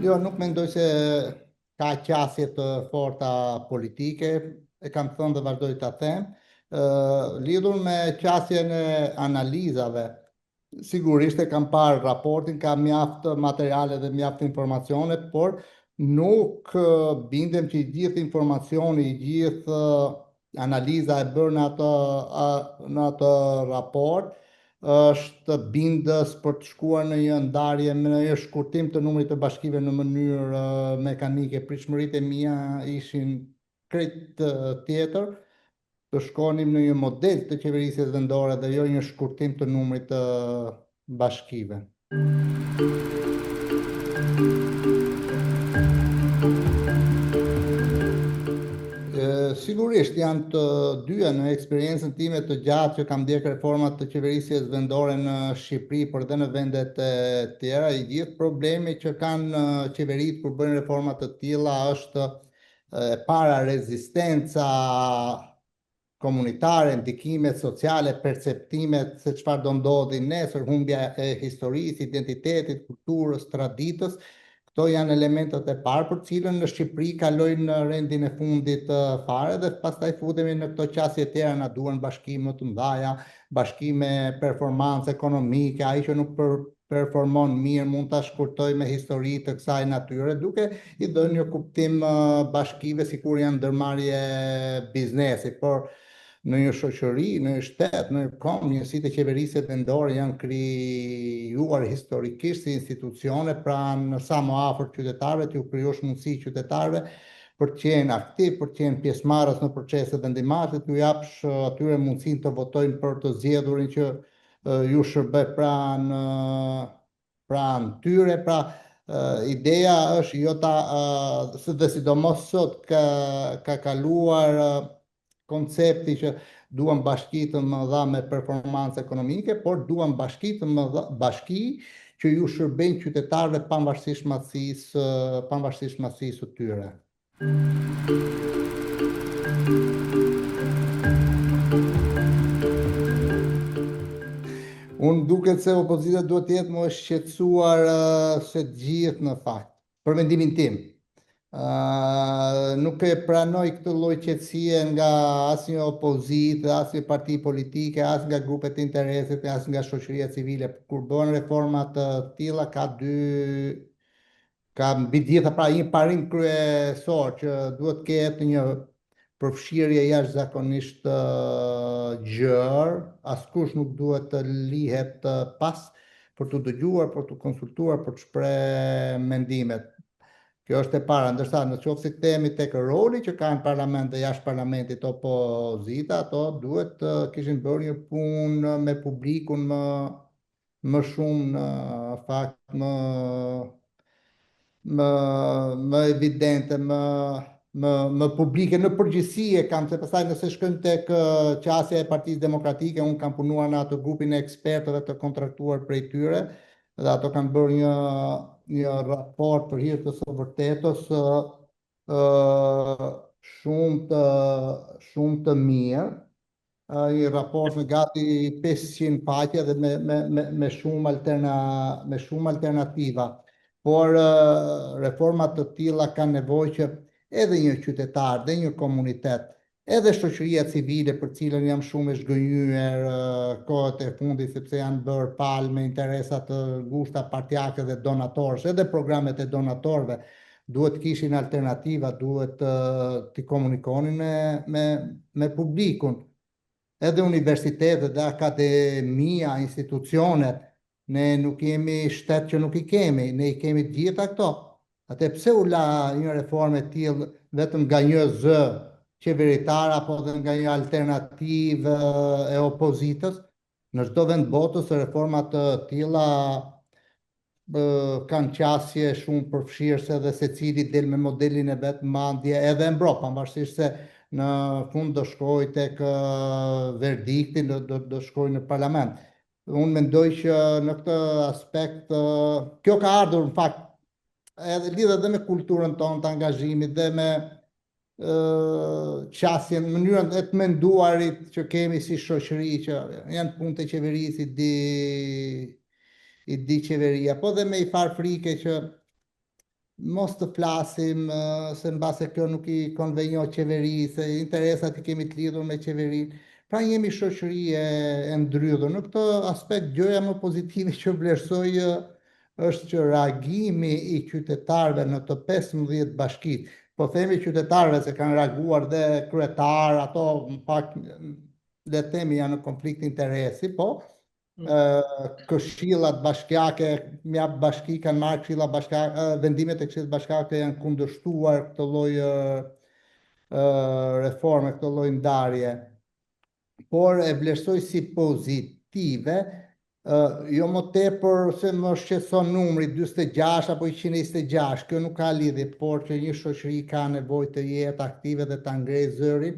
jo nuk mendoj se ka qasje të forta politike, e kam thënë dhe vazhdoj ta them, lidhur me qasjen e analizave. Sigurisht e kam parë raportin, ka mjaft materiale dhe mjaft informacione, por nuk bindem që i gjithë informacioni, i gjithë analiza e bërë në atë raport është bindës për të shkuar në një ndarje, në një shkurtim të numrit të bashkive në mënyrë mekanike. Pritshmëritë e mia ishin krejt tjetër, të shkonim në një model të qeverisjes vendore dhe jo një shkurtim të numrit të bashkive. Sigurisht janë të dyja në eksperiencën time të gjatë që kam ndjek reformat të qeverisjes vendore në Shqipëri, por dhe në vendet e tjera, i gjithë problemi që kanë qeverit kur bëjnë reformat të tilla është para rezistenca komunitare, ndikimet sociale, perceptimet se çfarë do ndodhi nesër, humbja e historisë, identitetit, kulturës, traditës. Këto janë elementet e parë për cilën në Shqipëri kalojnë në rendin e fundit fare dhe pastaj futemi në këto qasje tjera, na duan bashkime të mëdha, bashkime performancë ekonomike, ai që nuk performon mirë mund ta shkurtoj me histori të kësaj natyre, duke i dhënë një kuptim bashkive sikur janë ndërmarrje biznesi, por në një shoqëri, në një shtet, në një kom, njësitë e qeverisje vendore janë krijuar historikisht si institucione, pra në sa më afër qytetarëve, t'ju krijosh mundësi qytetarëve për të qenë aktiv, për të qenë pjesëmarrës në procese vendimare, t'ju japsh atyre mundësinë të votojnë për të zgjedhurin që ju shërbej pranë tyre, pra ideja është jo ta dhe sidomos sot ka kaluar koncepti që duan bashki të mëdha me performancë ekonomike, por duan bashki që ju shërbejnë qytetarëve pavarësisht matësisë së tyre. Unë duket se opozita duhet të jetë më e shqetësuar se të gjithë në fakt, për mendimin tim. Nuk e pranoj këtë lloj qetësie nga asnjë opozitë, asnjë parti politike, as nga grupet e interesit, as nga shoqëria civile. Kur bëhen reforma të tilla ka mbi gjitha pra një parim kryesor që duhet të ketë një përfshirje jashtëzakonisht gjerë, askush nuk duhet të lihet pas për të dëgjuar, për të konsultuar, për të shpreh mendimet. Kjo është e para, ndërsa në qoftë se kthehemi tek roli që ka në parlament dhe jashtë parlamentit opozita, ato duhet të kishin bërë një punë me publikun më shumë në fakt më evidente, më publike në përgjithësi e kam, se pastaj nëse shkojmë tek qasja e Partisë Demokratike, unë kam punuar në atë grupin e ekspertëve të kontraktuar prej tyre, dhe ato kanë bërë një raport për hir të së vërtetës shumë të mirë, një raport me gati 500 faqe dhe me shumë alternativa. Por reformat të tilla kanë nevojë që edhe një qytetar, dhe një komunitet, edhe shoqëria civile për cilën jam shumë e zgënjur kohët e fundit sepse janë bërë palë me interesa të ngushta partijake dhe donatorësh, edhe programet e donatorëve duhet kishin alternativa, duhet të komunikonin me publikun. Edhe universitetet dhe akademia, institucionet, ne nuk jemi shtet që nuk i kemi, ne i kemi të gjitha këto. Atë pse u la një reformë e tillë vetëm nga një zë qeveritar apo dhe nga një alternativë e opozitës? Në çdo vend botës reformat të tilla kanë qasje shumë përfshirëse dhe secili del me modelin e vet, madje edhe mbrapa, pavarësisht se në fund do shkojë tek verdikti, do shkojë në parlament. Unë mendoj që në këtë aspekt kjo ka ardhur në fakt edhe lidhet dhe me kulturën tonë të angazhimit dhe me qasjen, mënyrën e të menduarit që kemi si shoqëri, që janë punë të qeverisë, i di qeveria, po dhe me i farë frike që mos të flasim se në base kjo nuk i konvenjon qeveri, se interesat i kemi të lidhur me qeverin. Pra jemi shoqëri e ndrydhur. Në këtë aspekt gjëja më pozitive që vlerësoj është që reagimi i qytetarëve në të 15 bashkit, po themi qytetarëve se kanë reaguar dhe kryetar, ato pak le të themi janë në konflikt interesi, po këshillat bashkiake, mjaft bashki kanë marrë këshilla bashkiake, vendimet e këshillit bashkiake janë kundërshtuar këtë lloj reforme, këtë lloj ndarje, por e vlerësoj si pozitive, jo më tepër se më shqetëson numri 46 apo 126, kjo nuk ka lidhje, por që një shoqëri ka nevojë të jetë aktive dhe ta ngrejë zërin,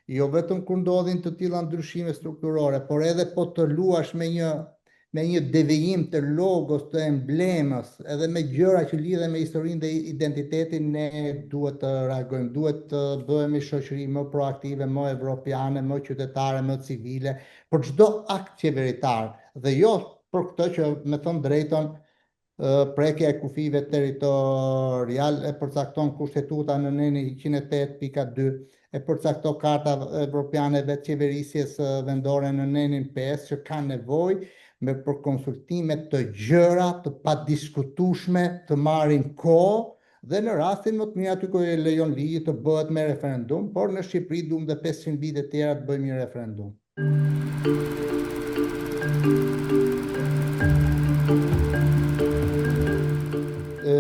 jo vetëm kur ndodhin të tilla ndryshime strukturore, por edhe po të luash me një devijim të logos, të emblemës, edhe me gjëra që lidhen me historinë dhe identitetin, ne duhet të reagojmë, duhet të bëhemi shoqëri më proaktive, më evropiane, më qytetare, më civile, për çdo akt qeveritar, dhe jo për këtë që, me thënë drejton, prekja e kufive territorial e përcakton kushtetuta në nenin 108.2, e përcakton Karta Evropiane dhe qeverisjes vendore në nenin 5, që ka nevojë për konsultime të gjëra, të padiskutueshme, të marrin kohë, dhe në rastin më të mirë aty ku e lejon ligji të bëhet me referendum, por në Shqipëri duam dhe 500 vite tjera të bëjmë një referendum.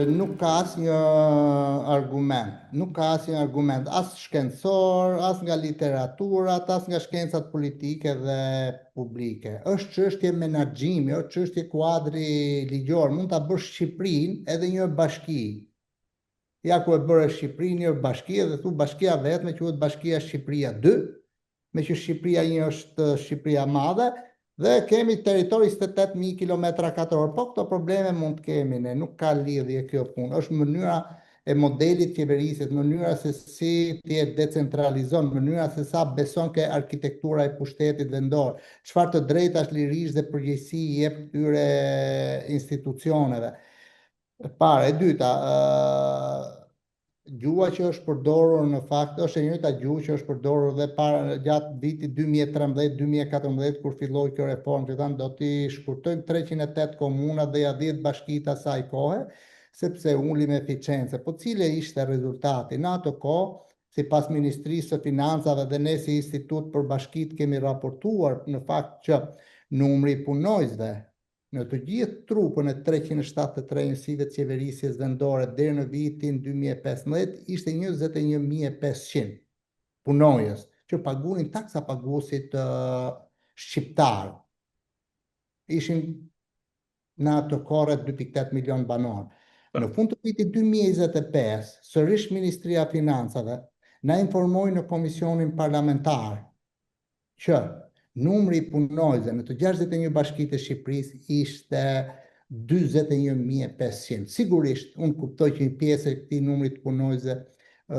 Nuk ka asnjë argument, as shkencor, as nga literaturat, as nga shkencat politike dhe publike. Është çështje menaxhimi, është çështje kuadri ligjor, mund ta bësh Shqipërinë edhe një bashki. Ja ku e bëre Shqipërinë një bashki dhe thu bashkia vetme quhet Bashkia Shqipëria 2, me që Shqipëria 1 është Shqipëria madhe, dhe kemi territori 28.000 km², po këto probleme mund të kemi ne, nuk ka lidhje kjo punë, është mënyra e modelit qeverisjes, mënyra se si ti e decentralizon, mënyra se sa beson ke arkitektura e pushtetit vendor, çfarë të drejtash, lirish dhe përgjegjësi i jep këtyre institucioneve. E dyta, gjuha që është përdorur në fakt është e njëjta gjuhë që është përdorur dhe gjatë vitit 2013-2014 kur filloi kjo reformë, që thanë do t'i shkurtojmë 308 komuna dhe ja 10 bashkitë asaj kohe, sepse ulim eficiencë. Po cili ishte rezultati? Në ato kohë, sipas Ministrisë së Financave dhe ne si Institut për Bashkitë kemi raportuar në fakt që numri i punojësve në të gjithë trupën e 373 njësive të qeverisjes vendore deri në vitin 2015 ishte 21.500 punojës që pagunin taksa paguesit shqiptar. Ishin në ato kohë 2.8 milion banor. Në fund të vitit 2025, sërish Ministria e Financave na informoi në komisionin parlamentar që numri i punojësve në të 61 bashkitë e Shqipërisë ishte 41.500. Sigurisht, unë kuptoj që një pjesë e këtij numri të punojësve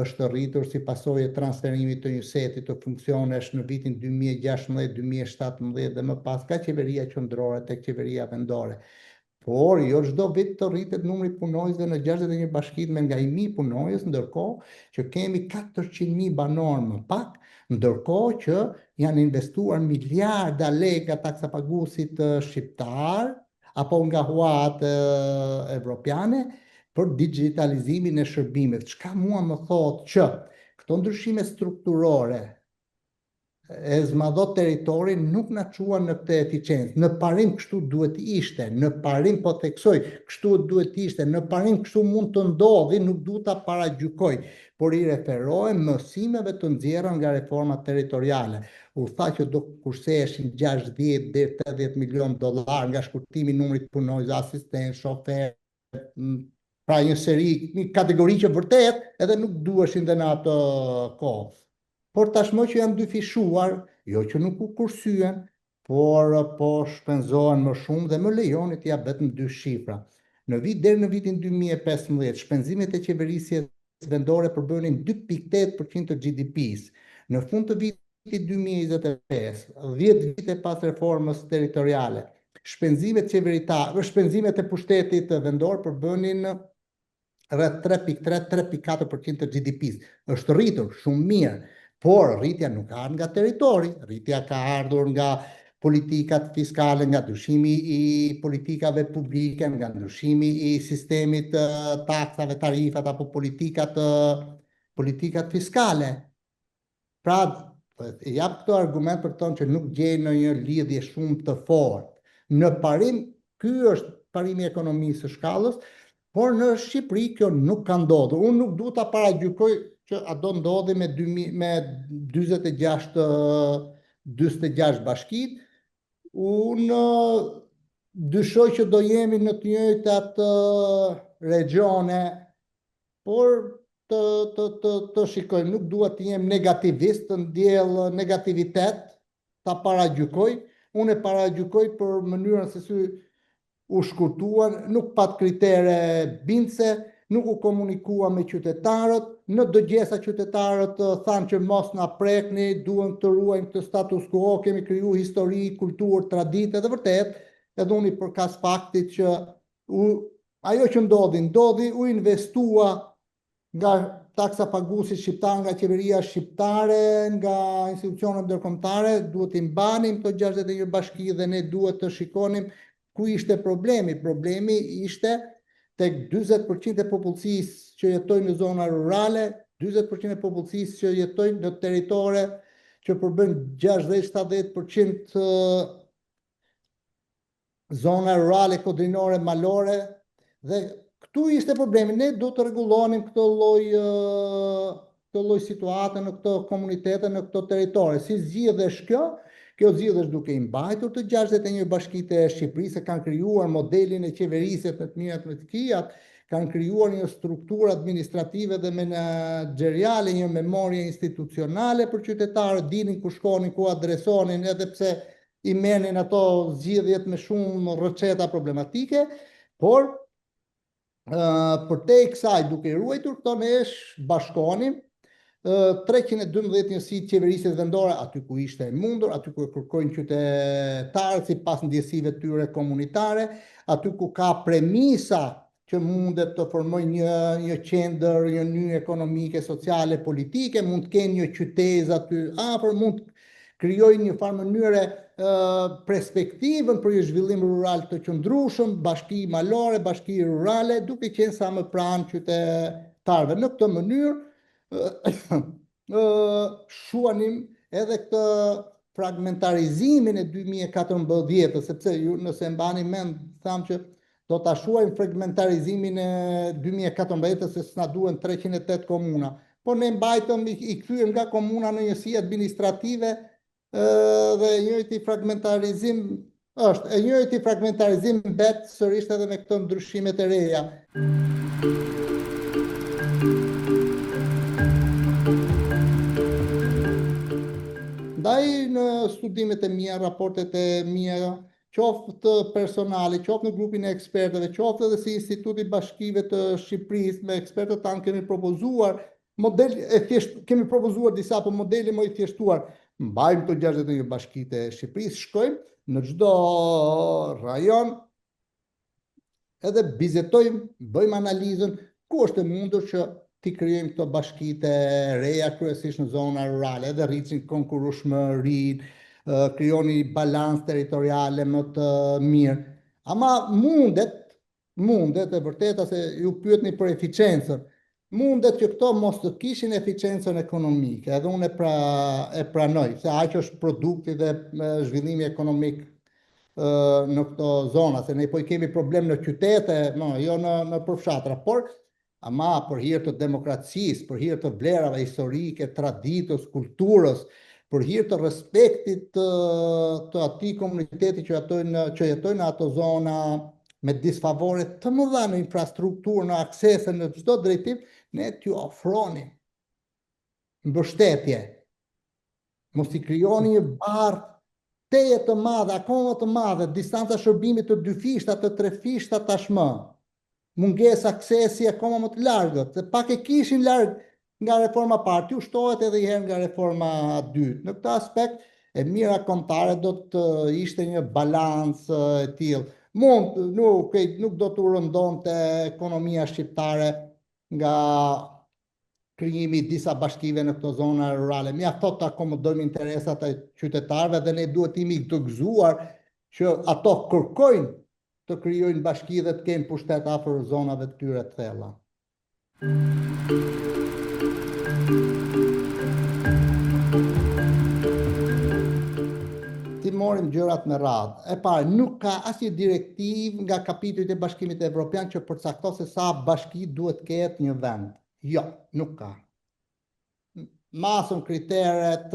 është rritur si pasojë e transferimit të një seti të funksionesh në vitin 2016-2017 dhe më pas ka qeveria qendrore tek qeveria vendore. Por jo çdo vit të rritet numri i punojësve në 61 bashkitë me nga 1.000 punojës, ndërkohë që kemi 400.000 banor më pak, ndërkohë që janë investuar miliarda lekë taksa paguesit shqiptar apo nga huat evropiane për digitalizimin e shërbimeve. Çka mua më thotë që këto ndryshime strukturore e zmadhot territorin nuk na çuan në këtë eficiencë. Në parim kështu duhet ishte, në parim po theksoj, kështu duhet ishte, në parim kështu mund të ndodhi, nuk duhet ta paragjykoj, por i referohem mësimeve të nxjerra nga reforma territoriale. U tha që do kurseheshin 60 deri 80 milion dollar nga shkurtimi i numrit të punojësve, asistent, shofer, pra një seri, një kategori që vërtet edhe nuk duheshin dhe në ato kohë. Por tashmë që janë dyfishuar, jo që nuk u kursyen, por po shpenzohen më shumë dhe më lejoni t'ja vetëm 2 shifra. Deri në vitin 2015, shpenzimet e qeverisjes vendore përbënin 2.8% të GDP-s. Në fund të vitit 2025, 10 vite pas reformës territoriale, shpenzimet e pushtetit vendor përbënin rreth 3.3-3.4% të GDP-s. Është rritur shumë mirë, por rritja nuk ka nga territori, rritja ka ardhur nga politikat fiskale, nga ndryshimi i politikave publike, nga ndryshimi i sistemit taksave, tarifat apo politikat fiskale. Pra, jap këto argument për të thënë që nuk gjej ndonjë lidhje shumë të fortë. Në parim, ky është parimi i ekonomisë së shkallës, por në Shqipëri kjo nuk ka ndodhur. Unë nuk du ta paragjykoj që a do ndodhi me 46 bashkitë. Unë dyshoj që do jemi në të njëjtat regione, por të shikojmë, nuk dua të jem negativist, të ndjell negativitet, ta paragjykoj. Unë e paragjykoj për mënyrën se si u shkurtuan, nuk pat kritere bindse, nuk u komunikua me qytetarët, në dëgjesa qytetarët thanë që mos na prekni, duhem të ruajmë këtë status quo, kemi kriju histori, kulturë, traditë, dhe vërtet, edhe unë i përkas faktit që ajo që ndodhi, u investua nga taksa paguesit shqiptar, nga qeveria shqiptare, nga institucionet ndërkombëtare, duhet t'i mbanim këto 61 bashki dhe ne duhet të shikonim ku ishte problemi. Problemi ishte tek 40% e popullsisë që jetojnë në zona rurale, 40% e popullsisë që jetojnë në territore që përbën 60-70% zona rurale, kodrinore, malore, dhe këtu ishte problemi. Ne do të rregullonim këtë lloj situate në këto komunitete, në këto territore. Si zgjidhesh kjo? Kjo zgjidhesh duke i mbajtur të 61 bashkitë e Shqipërisë, kanë krijuar modelin e qeverisjes me të mirat me të këqijat, kanë krijuar një strukturë administrative dhe menaxheriale, një memorie institucionale për qytetarët, dinin ku shkonin, ku adresonin, edhe pse i merrnin ato zgjidhjet me shumë rreceta problematike, por përtej kësaj, duke ruajtur këto, ne bashkonim 312 njësitë qeverisjes vendore, aty ku ishte e mundur, aty ku e kërkojnë qytetarët sipas ndjesive tyre komunitare, aty ku ka premisa që mundet të formojnë një qendër, një nyje ekonomike, sociale, politike, mund të kenë një qytet aty afër, mund të krijojnë një farë mënyre perspektivën për një zhvillim rural të qëndrueshëm, bashki malore, bashki rurale, duke qenë sa më pranë qytetarëve. Në këtë mënyrë shuanim edhe këtë fragmentarizimin e 2014, sepse ju nëse mbani mend, thamë që do ta shuajmë fragmentarizimin e 2014 se s'na duhen 308 komuna, por ne mbajtëm i kthyem nga komuna në njësi administrative dhe e njëjti fragmentarizim mbet sërish edhe me këto ndryshimet e reja. Ndaj në studimet e mia, raportet e mia, qoftë personale, qoftë në grupin e ekspertëve, qoftë edhe si Instituti Bashkive të Shqipërisë, me ekspertët tanë kemi propozuar kemi propozuar disa, po modeli më i thjeshtuar. Mbajmë të 61 bashkitë e Shqipërisë, shkojmë në çdo rajon, edhe vizitojmë, bëjmë analizën ku është e mundur që t'i krijojmë këto bashkitë e reja, kryesisht në zona rurale, edhe rrisin konkurrueshmërinë, krijoni balans territoriale më të mirë. Ama mundet e vërteta, se ju pyetni për eficiencën, mundet që këto mos të kishin eficiencën ekonomike, edhe unë e pranoj, se aq është produkti dhe zhvillimi ekonomik në këto zona, se ne po i kemi problem në qytete, jo në përfshatra, por ama për hir të demokracisë, për hir të vlerave historike, traditës, kulturës, për hir të respektit të atij komuniteti që jetojnë në ato zona me disfavore të mëdha në infrastrukturë, në aksese, në çdo drejtim, ne t'ju ofronim mbështetje. Mos i krijoni një barë teje të madhe, akoma të madhe, distanca shërbimit të 2 fishta, të 3 fishta tashmë, mungesë aksesi akoma më të largët, se pak e kishin larg nga reforma parë, t'ju shtohet edhe i herë nga reforma dytë. Në këtë aspekt, e mira kombëtare do të ishte një balancë e tillë. Nuk do të rëndonte ekonomia shqiptare nga krijimi i disa bashkive në këto zona rurale. Mjafton të akomodojmë interesat e qytetarëve dhe ne duhet jemi të gëzuar që ato kërkojnë të krijojnë bashki dhe të kenë pushtet afër zonave të tyre të thella. Ti morim gjërat me radhë. E parë, nuk ka asnjë direktivë nga kapitujt e Bashkimit Evropian që përcakton se sa bashki duhet ketë një vend. Jo, nuk ka. Masën kriteret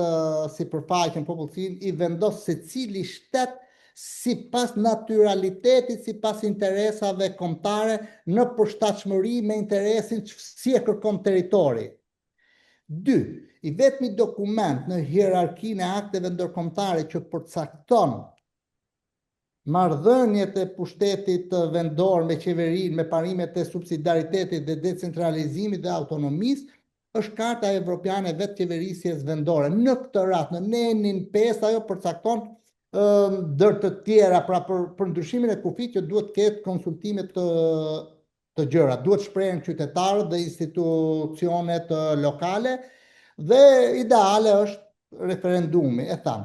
si përfaqen popullsinë i vendos secili shtet sipas natyralitetit, sipas interesave kombëtare në përshtatshmëri me interesin që si e kërkon territori. 2. I vetmi dokument në hierarkinë e akteve ndërkombëtare që përcakton marrëdhëniet e pushtetit vendor me qeverinë, me parimet e subsidiaritetit dhe decentralizimit dhe autonomisë, është Karta Evropiane e vetë qeverisjes vendore. Në këtë rast, në nenin 5, ajo përcakton ndër të tjera, pra për ndryshimin e kufit që duhet ketë konsultime të gjëra, duhet shprehen qytetarët dhe institucionet lokale dhe ideale është referendumi, e tham.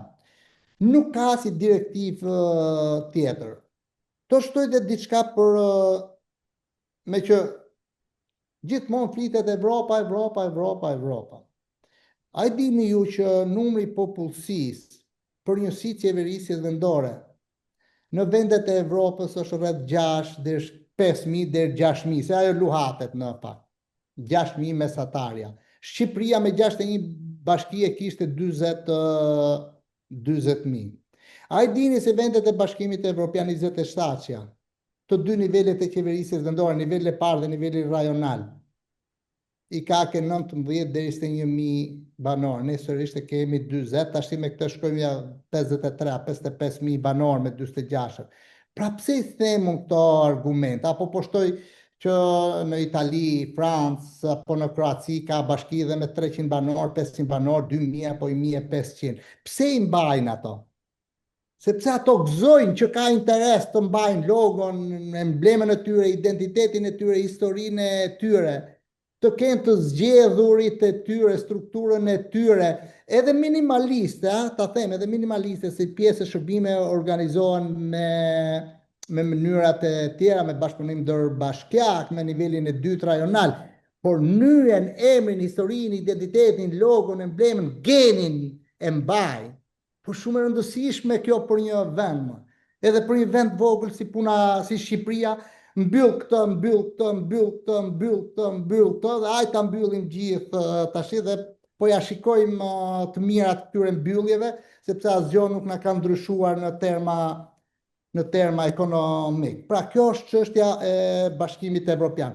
Nuk ka si direktivë tjetër. Të shtoj dhe diçka për me që gjithmonë flitet Evropa. A i dini ju që numri popullsisë për njësi qeverisjes vendore në vendet e Evropës është rreth 6 deri 5.000 deri 6.000, se ajo luhatet në fakt. 6.000 mesatarja. Shqipëria me 61 bashki e kishte 20.000. A i dini se vendet e Bashkimit Evropian 27-ja, të dy nivellet e qeverisjes vendore, nivelli parë dhe nivelli rajonal, i ka ke 19 deri 21.000 banor. Ne sërish kemi 20, tash me këtë shkojmë ja 53-55.000 banor me 26. Pra pse i themun këto argument? Apo po shtoj që në Itali, Francë, apo në Kroaci ka bashki dhe me 300 banor, 500 banor, 2.000 apo 1.500. Pse i mbajnë ato? Sepse ato gëzojnë që ka interes të mbajnë logon, emblemen e tyre, identitetin e tyre, historinë e tyre, të kenë të zgjedhurit e tyre, strukturën e tyre, edhe minimaliste, ta them, edhe minimaliste, se pjesë e shërbime organizohen me mënyrat e tjera, me bashkëpunim ndërbashkiak, me nivelin e 2 rajonal, por mënyrën, emrin, historinë, identitetin, logon, emblemin, genin e mbajnë. Por shumë e rëndësishme kjo për një vend, edhe për një vend vogël si puna si Shqipëria, mbyll këtë, dhe ajta mbyllim gjithë tash dhe po ja shikojmë të mirat këtyre mbylljeve, sepse asgjë nuk na ka ndryshuar në terma ekonomik. Pra kjo është çështja e Bashkimit Evropian.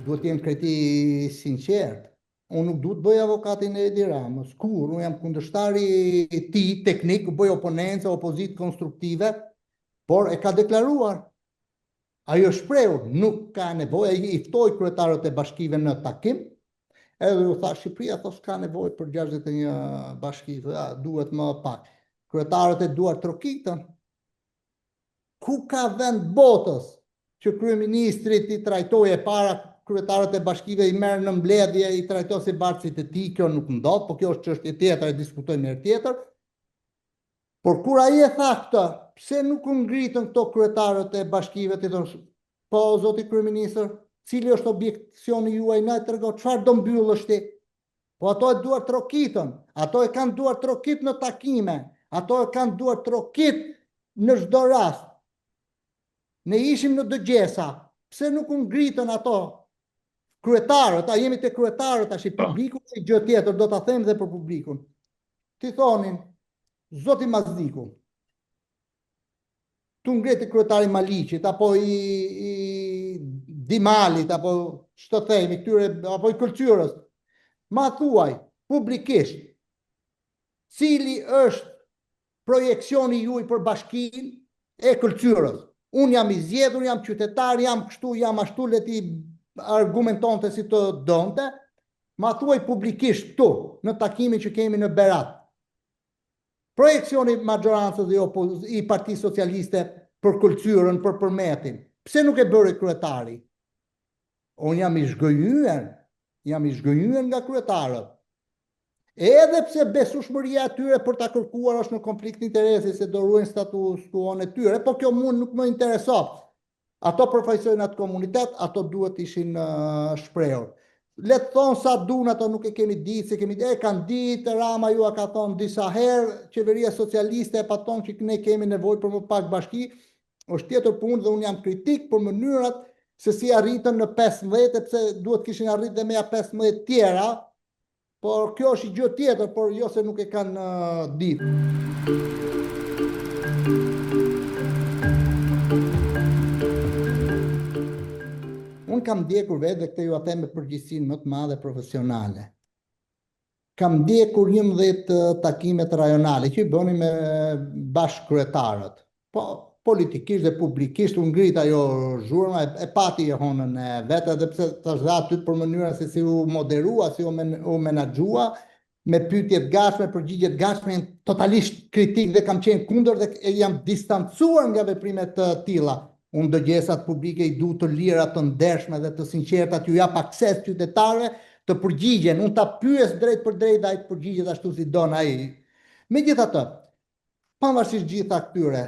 Duhet jenë kreti sinqert. Unë nuk duhet bëj avokatin e Edi Ramës, kur unë jam kundërshtari ti teknik, bëj oponencë, opozit konstruktive, por e ka deklaruar. Ajo shprehur, nuk ka nevojë, i ftoi kryetarët e bashkive në takim, edhe u tha Shqipëria thos ka nevojë për 61 bashki, duhet më pak. Kryetarët e duar trokitën. Ku ka vend botës që kryeministrit i trajtojë para kryetarët e bashkive i merr në mbledhje, i trajton si barcit e tij? Kjo nuk ndodh, po kjo është çështje tjetër, e diskutojmë herë tjetër. Por kur ai e tha këtë, pse nuk u ngritën këto kryetarët e bashkive të thonë, po zoti kryeministër, cili është objeksioni juaj, na tregon çfarë do mbyllësh ti? Po ato e duar trokitën, ato e kanë duar trokit në takime, ato e kanë duar trokit në çdo rast. Ne ishim në dëgjesa, pse nuk u ngritën ato? Kryetarët, a jemi të kryetarët, tash i publiku si gjë tjetër, do ta them dhe për publikun. Ti thonin, zoti Mazdiku, tu ngreti kryetari Maliqit, apo i Dimalit, apo ç'të themi këtyre, apo i Kulturës. Ma thuaj publikisht, cili është projekcioni juaj për bashkinë e Kulturës? Unë jam i zgjedhur, jam qytetar, jam kështu, jam ashtu, le ti argumentonte si të donte, ma thuaj publikisht këtu, në takimin që kemi në Berat. Projekcioni maggiorancës i Partisë Socialiste për kulturën, për përmetin. Pse nuk e bëri kryetari? Unë jam i zhgënjur nga kryetarët. Edhe pse besueshmëria e tyre për ta kërkuar është në konflikt interesi se do ruajnë status quo-n e tyre, po kjo mua nuk më intereson. Ato përfaqësojnë atë komunitet, ato duhet ishin shprehur. Le të thonë sa duan ato, nuk e kemi ditë, se kemi kanë ditë, Rama ju ka thonë disa herë, qeveria socialiste e paton që ne kemi nevojë për më pak bashki, është tjetër punë dhe unë jam kritik për mënyrat se si arritën në 15, pse duhet kishin arritë dhe me 15 tjera. Por kjo është gjë tjetër, por jo se nuk e kanë ditë. Unë kam ndjekur vetë dhe këtë ju a them me përgjegjësinë më të madhe profesionale. Kam ndjekur 11 takimet rajonale që i bëni me bashkëkryetarët. Po politikisht dhe publikisht u ngrit ajo zhurma, e pati e honën e vetë, edhe pse tash dha aty për mënyrën se si u moderua, si u menaxhua, me pyetjet gatshme, përgjigjet gatshme, totalisht kritik dhe kam qenë kundër dhe jam distancuar nga veprimet të tilla. Unë dëgjesat publike i du të lira, të ndershme dhe të sinqerta, t'ju jap akses qytetarëve të përgjigjen. Unë ta pyes drejt për drejt, ai të përgjigjet ashtu si don ai. Megjithatë, pavarësisht gjitha këtyre,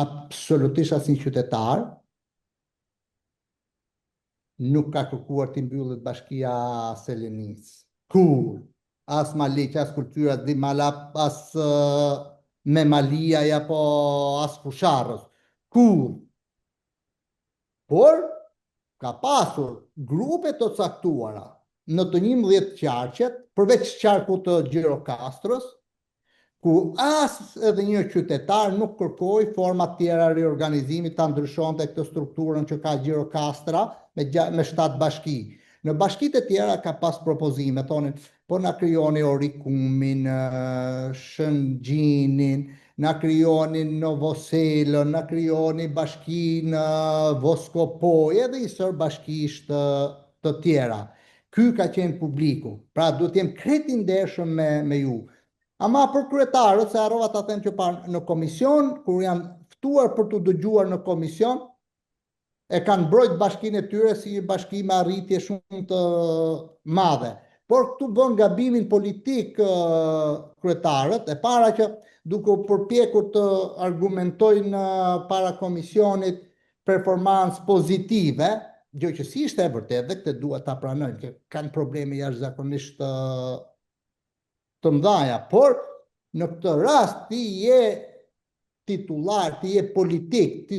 absolutisht asnjë qytetar nuk ka kërkuar të mbyllet bashkia Selenis. Kur? As Maliq, as Kultyra, as me Malia, apo as Fusharrës. Kur? Por ka pasur grupe të caktuara në të 11 qarqet, përveç qarkut të Gjirokastrës, ku as edhe një qytetar nuk kërkoi forma tjera riorganizimit ta ndryshonte këtë strukturën që ka Gjirokastra me 7 bashki. Në bashkitë e tjera ka pas propozime, thonin, po na krijoni Orikumin, Shëngjinin, na krijoni Novoselën, na krijoni bashkinë Voskopoj, edhe i sër bashkish të tjera. Ky ka qenë publiku, pra duhet të jem krejt i ndershëm me ju. Ama për kryetarët, se harrova ta them që parë në komision, kur janë ftuar për të dëgjuar në komision, e kanë mbrojt bashkinë e tyre si një bashki me arritje shumë të madhe. Por këtu bën gabimin politik kryetarët, e para që duke u përpjekur të argumentojnë para komisionit performancë pozitive, gjë që si ishte e vërtetë dhe këtë duhet ta pranojnë, që kanë probleme jashtëzakonisht të mëdha, por në këtë rast ti je titullar, ti je politik, ti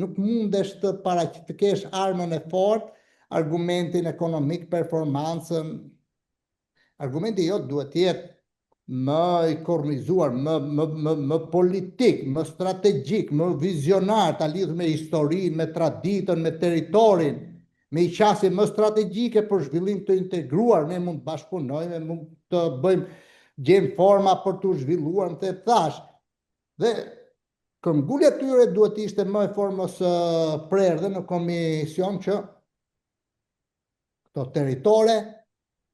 nuk mundesh të kesh armën e fortë, argumentin ekonomik, performancën. Argumenti jot duhet të jetë më i kornizuar, më politik, më strategjik, më vizionar, ta lidhur me historinë, me traditën, me territorin, me i qasje më strategjike për zhvillim të integruar. Ne mund të bashkëpunojmë, mund të gjejmë forma për të zhvilluar, të thash. Dhe këmbgulja e tyre duhet ishte më e formës prerë dhe në komision që këto territore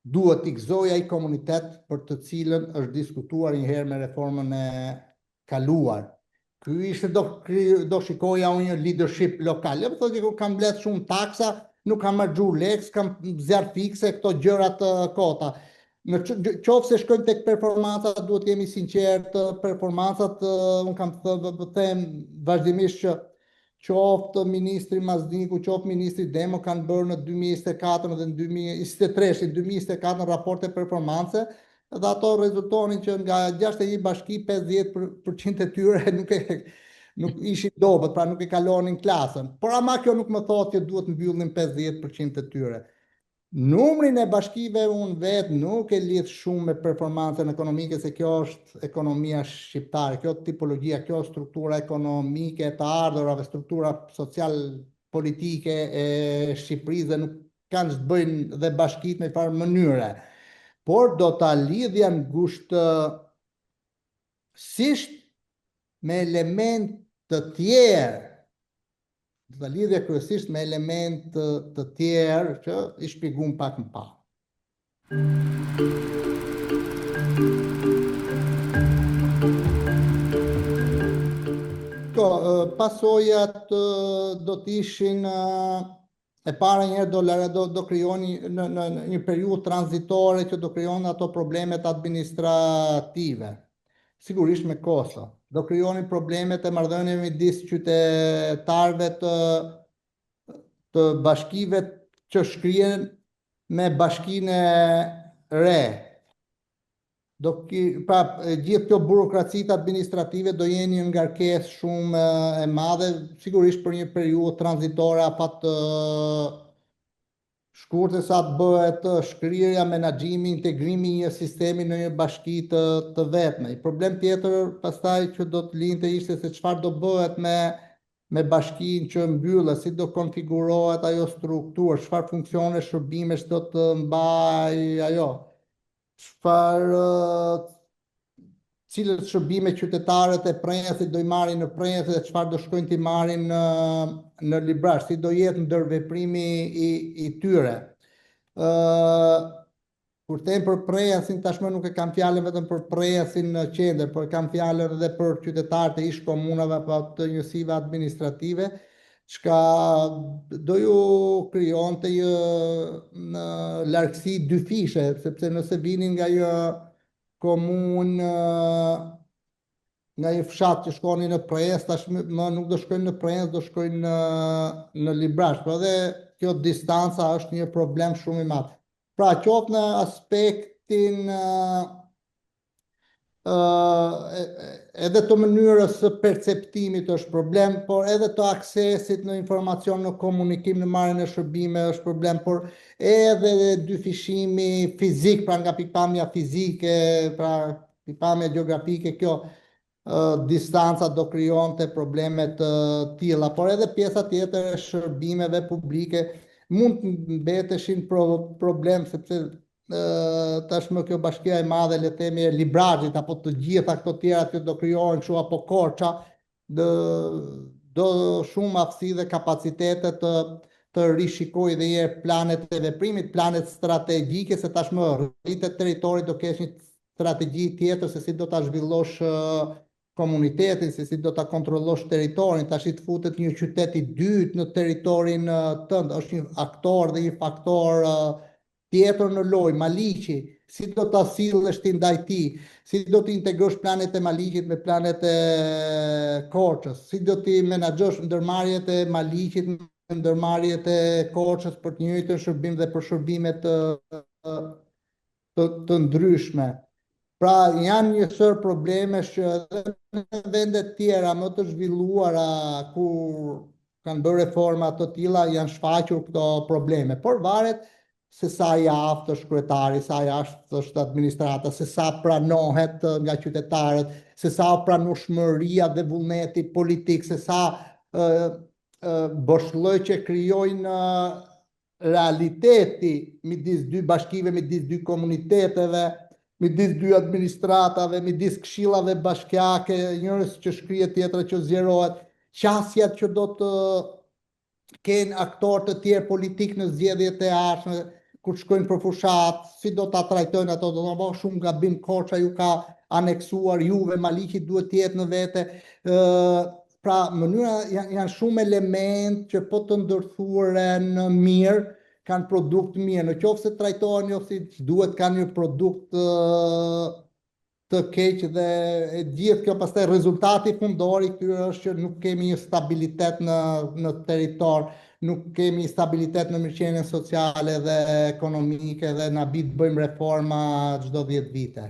duhet t'i gëzojë ai komunitet për të cilën është diskutuar një herë me reformën e kaluar. Ky ishte do shikoja unë një leadership lokal. Jo thotë që kam mbledh shumë taksa, nuk kam marrë leks, kam zjarr fikse, këto gjërat kota. Në qoftë se shkojnë tek performancat, duhet të jemi sinqertë, performancat unë kam them vazhdimisht që qoftë ministri Mazdiku, qoftë ministri Demo kanë bërë në 2024 dhe në 2023, 2024 në raporte performance, dhe ato rezultonin që nga 61 bashki 50% e tyre nuk ishin dobët, pra nuk e kalonin klasën. Por ama kjo nuk më thotë që duhet mbyllnin 50% e tyre. Numrin e bashkive unë vetë nuk e lidh shumë me performancën ekonomike, se kjo është ekonomia shqiptare, kjo tipologjia, kjo struktura ekonomike të ardhurave, struktura social-politike e Shqipërisë dhe nuk kanë që të bëjnë dhe bashkit me farë mënyre. Por do ta lidhja ngushtësisht me element të tjerë, do ta lidhja kryesisht me element të tjerë që i shpjegum pak më parë. pasojat do t'ishin e para njerë do krijoni në një periudhë tranzitore që do krijon ato problemet administrative. Sigurisht me kosto. Do krijoni problemet e marrëdhënieve midis qytetarëve të bashkive që shkrihen me bashkinë e re. Gjithë kjo burokracitë administrative do jeni një ngarkesë shumë e madhe, sigurisht për një periudhë tranzitore afattë shkurtër sa të bëhet shkrirja, menaxhimi, integrimi i një sistemi në një bashki të vetme. I problem tjetër pastaj që do të lindte ishte se çfarë do bëhet me bashkinë që mbyllet, si do konfigurohet ajo strukturë, çfarë funksione shërbimesh do të mbaj ajo, cilët shërbime qytetarët e prensit do i marrin në prensit dhe çfarë do shkojnë t'i marrin në librazh, si do jetë ndërveprimi i tyre. Kur them për prensin, tashmë nuk e kam fjalën vetëm për prensin në qendër, por kam fjalën edhe për qytetarët e ish komunave apo të njësive administrative, çka do ju krijonte në largësi dy fishe, sepse nëse vinin nga një komunë, nga një fshat që shkonin në prens, tashmë nuk do shkojnë në prens, do shkojnë në librazh. Por edhe kjo distanca është një problem shumë i madh. Pra, qoftë në aspektin edhe të mënyrës së perceptimit është problem, por edhe të aksesit në informacion, në komunikim, në marrjen e shërbime është problem, por edhe dyfishimi fizik, pra nga pikpamja fizike, pra pikpamja gjeografike, kjo distanca do krijonte probleme të tilla, por edhe pjesa tjetër e shërbimeve publike mund të mbeteshin problem, sepse tashmë kjo bashkia e madhe, le të themi, e librazhit apo të gjitha këto tjera që do krijohen kështu apo korça, do shumë aftësi dhe kapacitete të rishikojë dhe një planet e veprimit, planet strategjike, se tashmë rritet territori do kesh një strategji tjetër se si do ta zhvillosh komunitetin, se si do ta kontrollosh territorin, tash të futet një qytet i dytë në territorin tënd, është një aktor dhe një faktor tjetër në lojë, Maliqi, si do ta sillesh ti ndaj tij, si do të integrosh planet e Maliqit me planet e Korçës, si do ti menaxhosh ndërmarrjet e Maliqit me ndërmarrjet e Korçës për të njëjtën shërbim dhe për shërbime të ndryshme. Pra, janë një sër problemesh që edhe në vendet tjera më të zhvilluara kur kanë bërë reforma të tilla janë shfaqur këto probleme, por varet se sa i aftë është kryetari, sa i aftë është administrata, se sa pranohet nga qytetarët, se sa pranueshmëria dhe vullneti politik, se sa boshllëq që krijojnë realiteti midis dy bashkive, midis dy komuniteteve, midis dy administratave, midis këshillave bashkiake, njërës që shkrihet, tjetra që zgjerohet, qasjat që do të kenë aktorë të tjerë politik në zgjedhjet e ardhshme, kur shkojnë për fushat, si do ta trajtojnë ato, do të bëjë shumë gabim, Korça ju ka aneksuar juve, Maliqi duhet të jetë në vete. Pra, mënyra janë shumë element që po të ndërthuren mirë, kanë produkt mirë, në qoftë se trajtohen jo si duhet, kanë një produkt të keq dhe gjithë kjo pastaj rezultati fundor i këtyre është që nuk kemi një stabilitet në territor, nuk kemi stabilitet në mirëqenien sociale dhe ekonomike dhe na bit bëjmë reforma çdo 10 vite.